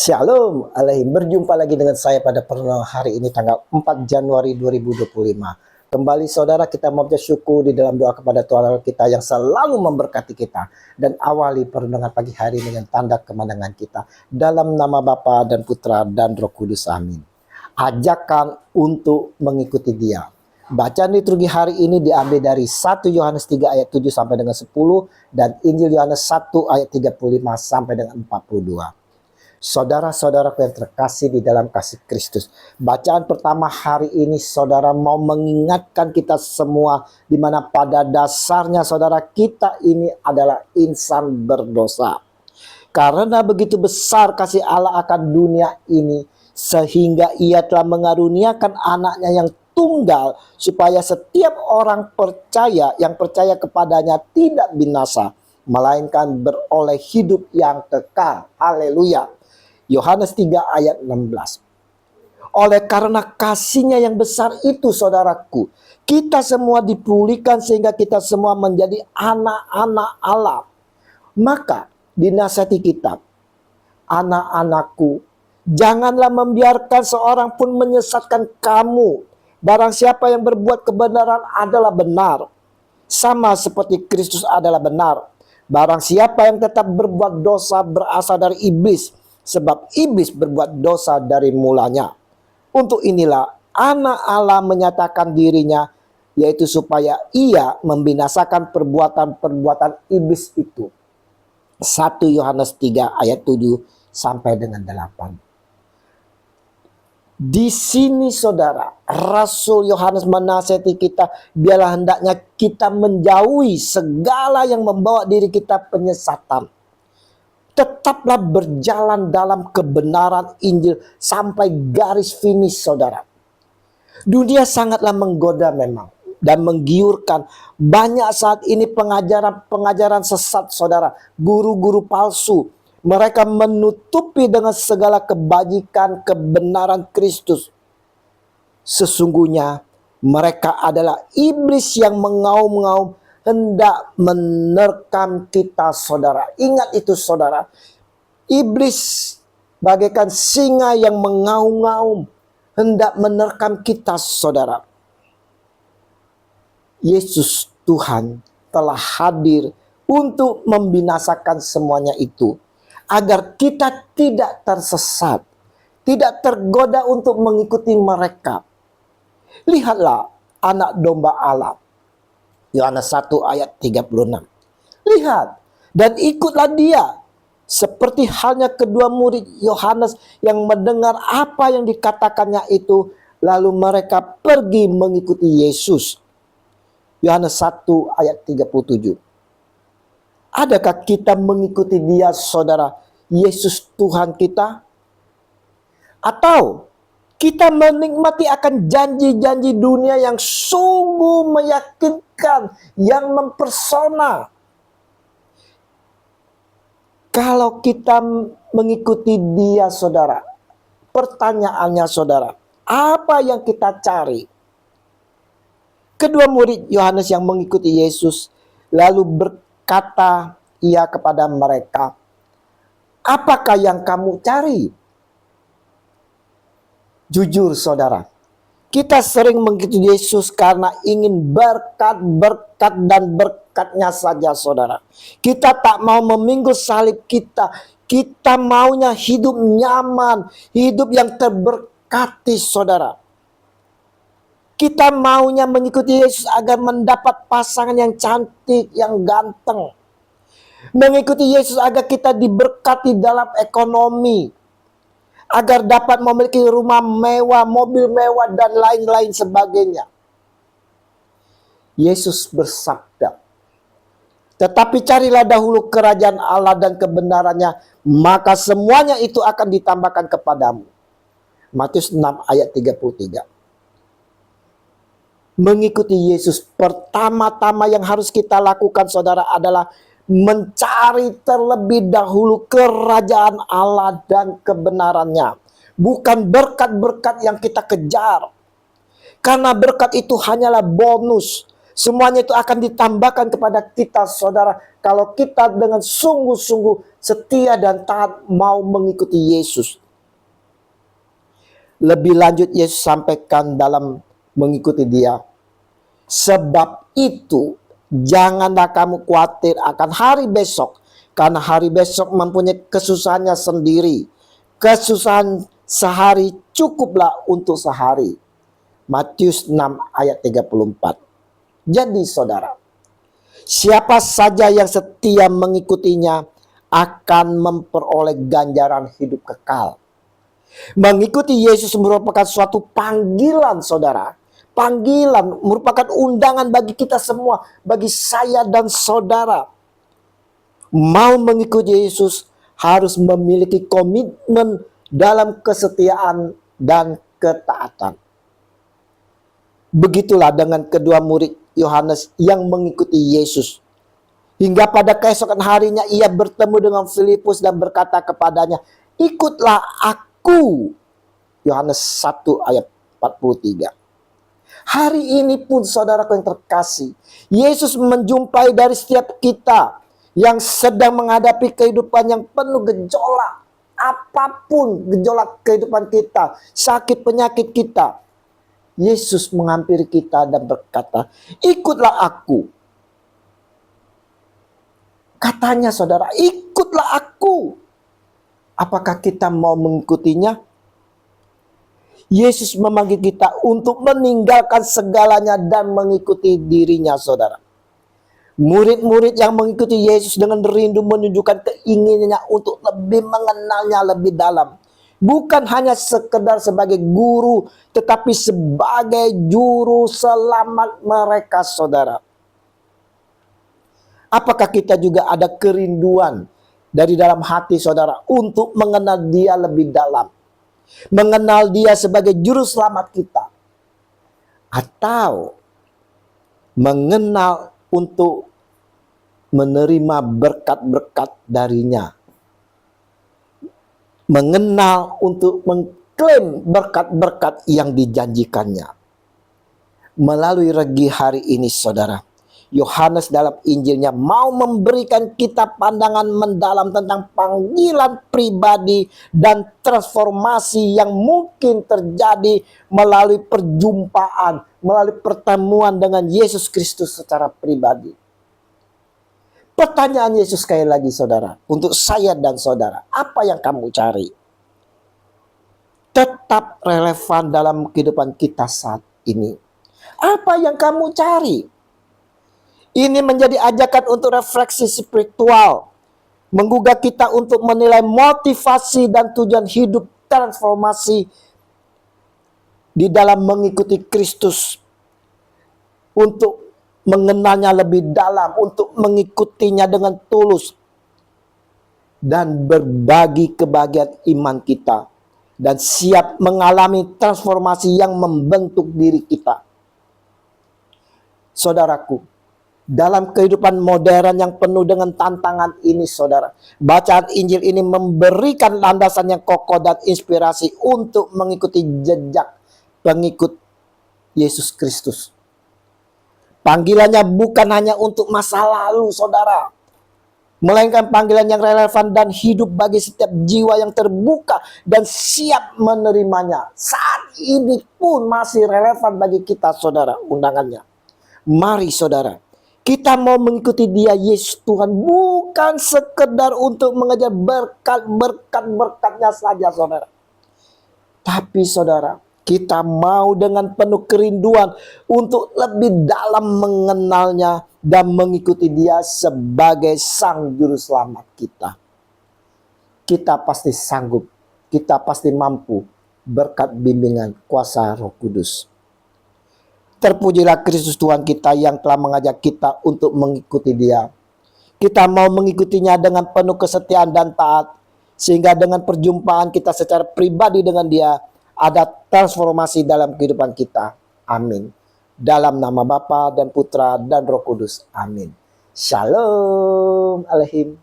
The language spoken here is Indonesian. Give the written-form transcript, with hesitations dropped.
Shalom Alaihim. Berjumpa lagi dengan saya pada pertemuan hari ini tanggal 4 Januari 2025. Kembali saudara, kita mau bersyukur di dalam doa kepada Tuhan kita yang selalu memberkati kita. Dan awali perundungan pagi hari dengan tanda kemenangan kita. Dalam nama Bapa dan Putra dan Roh Kudus. Amin. Ajakan untuk mengikuti Dia. Bacaan liturgi hari ini diambil dari 1 Yohanes 3 ayat 7 sampai dengan 10 dan Injil Yohanes 1 ayat 35 sampai dengan 42. Saudara-saudaraku yang terkasih di dalam kasih Kristus, bacaan pertama hari ini saudara mau mengingatkan kita semua di mana pada dasarnya saudara kita ini adalah insan berdosa. Karena begitu besar kasih Allah akan dunia ini sehingga Ia telah mengaruniakan anaknya yang tunggal supaya setiap orang yang percaya kepadanya tidak binasa melainkan beroleh hidup yang kekal. Haleluya. Yohanes 3 ayat 16. Oleh karena kasihnya yang besar itu saudaraku, kita semua dipulihkan sehingga kita semua menjadi anak-anak Allah. Maka dinasihati kita, anak-anakku, janganlah membiarkan seorang pun menyesatkan kamu. Barang siapa yang berbuat kebenaran adalah benar, sama seperti Kristus adalah benar. Barang siapa yang tetap berbuat dosa berasal dari iblis, sebab iblis berbuat dosa dari mulanya. Untuk inilah anak Allah menyatakan dirinya, yaitu supaya ia membinasakan perbuatan-perbuatan iblis itu. 1 Yohanes 3 ayat 7 sampai dengan 8. Di sini saudara, Rasul Yohanes menasihati kita, biarlah hendaknya kita menjauhi segala yang membawa diri kita penyesatan. Tetaplah berjalan dalam kebenaran Injil sampai garis finish saudara. Dunia sangatlah menggoda memang dan menggiurkan. Banyak saat ini pengajaran sesat saudara. Guru-guru palsu. Mereka menutupi dengan segala kebajikan kebenaran Kristus. Sesungguhnya mereka adalah iblis yang mengaum-ngaum hendak menerkam kita saudara. Ingat itu saudara. Iblis bagaikan singa yang mengaum-ngaum hendak menerkam kita saudara. Yesus Tuhan telah hadir untuk membinasakan semuanya itu, agar kita tidak tersesat, tidak tergoda untuk mengikuti mereka. Lihatlah anak domba Allah. Yohanes 1 ayat 36. Lihat dan ikutlah dia. Seperti halnya kedua murid Yohanes yang mendengar apa yang dikatakannya itu, lalu mereka pergi mengikuti Yesus. Yohanes 1 ayat 37. Adakah kita mengikuti dia saudara, Yesus Tuhan kita? Atau kita menikmati akan janji-janji dunia yang sungguh meyakinkan, yang mempersona? Kalau kita mengikuti dia saudara, pertanyaannya saudara, apa yang kita cari? Kedua murid Yohanes yang mengikuti Yesus lalu berkata ia kepada mereka, apakah yang kamu cari? Jujur saudara, kita sering mengikuti Yesus karena ingin berkat dan berkatnya saja saudara. Kita tak mau memikul salib kita. Kita maunya hidup nyaman, hidup yang terberkati saudara. Kita maunya mengikuti Yesus agar mendapat pasangan yang cantik, yang ganteng. Mengikuti Yesus agar kita diberkati dalam ekonomi, agar dapat memiliki rumah mewah, mobil mewah, dan lain-lain sebagainya. Yesus bersabda, tetapi carilah dahulu kerajaan Allah dan kebenarannya, maka semuanya itu akan ditambahkan kepadamu. Matius 6 ayat 33. Mengikuti Yesus, pertama-tama yang harus kita lakukan saudara adalah mencari terlebih dahulu kerajaan Allah dan kebenarannya. Bukan berkat-berkat yang kita kejar. Karena berkat itu hanyalah bonus. Semuanya itu akan ditambahkan kepada kita, saudara, kalau kita dengan sungguh-sungguh setia dan taat mau mengikuti Yesus. Lebih lanjut Yesus sampaikan dalam mengikuti Dia, sebab itu janganlah kamu khawatir akan hari besok, karena hari besok mempunyai kesusahannya sendiri. Kesusahan sehari cukuplah untuk sehari. Matius 6 ayat 34. Jadi saudara, siapa saja yang setia mengikutinya akan memperoleh ganjaran hidup kekal. Mengikuti Yesus merupakan suatu panggilan, saudara. Panggilan merupakan undangan bagi kita semua, bagi saya dan saudara. Mau mengikuti Yesus harus memiliki komitmen dalam kesetiaan dan ketaatan. Begitulah dengan kedua murid Yohanes yang mengikuti Yesus. Hingga pada keesokan harinya ia bertemu dengan Filipus dan berkata kepadanya, "Ikutlah aku." Yohanes 1 ayat 43. Hari ini pun saudaraku yang terkasih, Yesus menjumpai dari setiap kita yang sedang menghadapi kehidupan yang penuh gejolak. Apapun gejolak kehidupan kita, sakit penyakit kita, Yesus menghampiri kita dan berkata, "Ikutlah aku." Katanya saudara, ikutlah aku. Apakah kita mau mengikutinya? Yesus memanggil kita untuk meninggalkan segalanya dan mengikuti dirinya, saudara. Murid-murid yang mengikuti Yesus dengan rindu menunjukkan keinginannya untuk lebih mengenalnya lebih dalam. Bukan hanya sekedar sebagai guru, tetapi sebagai juru selamat mereka, saudara. Apakah kita juga ada kerinduan dari dalam hati saudara untuk mengenal Dia lebih dalam? Mengenal Dia sebagai juru selamat kita? Atau mengenal untuk menerima berkat-berkat darinya? Mengenal untuk mengklaim berkat-berkat yang dijanjikannya. Melalui regi hari ini saudara, Yohanes dalam Injilnya mau memberikan kita pandangan mendalam tentang panggilan pribadi dan transformasi yang mungkin terjadi melalui perjumpaan, melalui pertemuan dengan Yesus Kristus secara pribadi. Pertanyaan Yesus sekali lagi saudara, untuk saya dan saudara, apa yang kamu cari? Tetap relevan dalam kehidupan kita saat ini. Apa yang kamu cari? Ini menjadi ajakan untuk refleksi spiritual, menggugah kita untuk menilai motivasi dan tujuan hidup transformasi di dalam mengikuti Kristus, untuk mengenalnya lebih dalam, untuk mengikutinya dengan tulus, dan berbagi kebahagiaan iman kita, dan siap mengalami transformasi yang membentuk diri kita. Saudaraku, dalam kehidupan modern yang penuh dengan tantangan ini saudara, bacaan Injil ini memberikan landasan yang kokoh dan inspirasi untuk mengikuti jejak pengikut Yesus Kristus. Panggilannya bukan hanya untuk masa lalu saudara, melainkan panggilan yang relevan dan hidup bagi setiap jiwa yang terbuka dan siap menerimanya. Saat ini pun masih relevan bagi kita saudara undangannya. Mari saudara, kita mau mengikuti Dia Yesus Tuhan bukan sekedar untuk mengejar berkat-berkat-berkatnya saja saudara. Tapi saudara, kita mau dengan penuh kerinduan untuk lebih dalam mengenalnya dan mengikuti Dia sebagai Sang Juru Selamat kita. Kita pasti sanggup, kita pasti mampu berkat bimbingan kuasa Roh Kudus. Terpujilah Kristus Tuhan kita yang telah mengajak kita untuk mengikuti Dia. Kita mau mengikutinya dengan penuh kesetiaan dan taat, sehingga dengan perjumpaan kita secara pribadi dengan Dia, ada transformasi dalam kehidupan kita. Amin. Dalam nama Bapa dan Putra dan Roh Kudus. Amin. Shalom Alehim.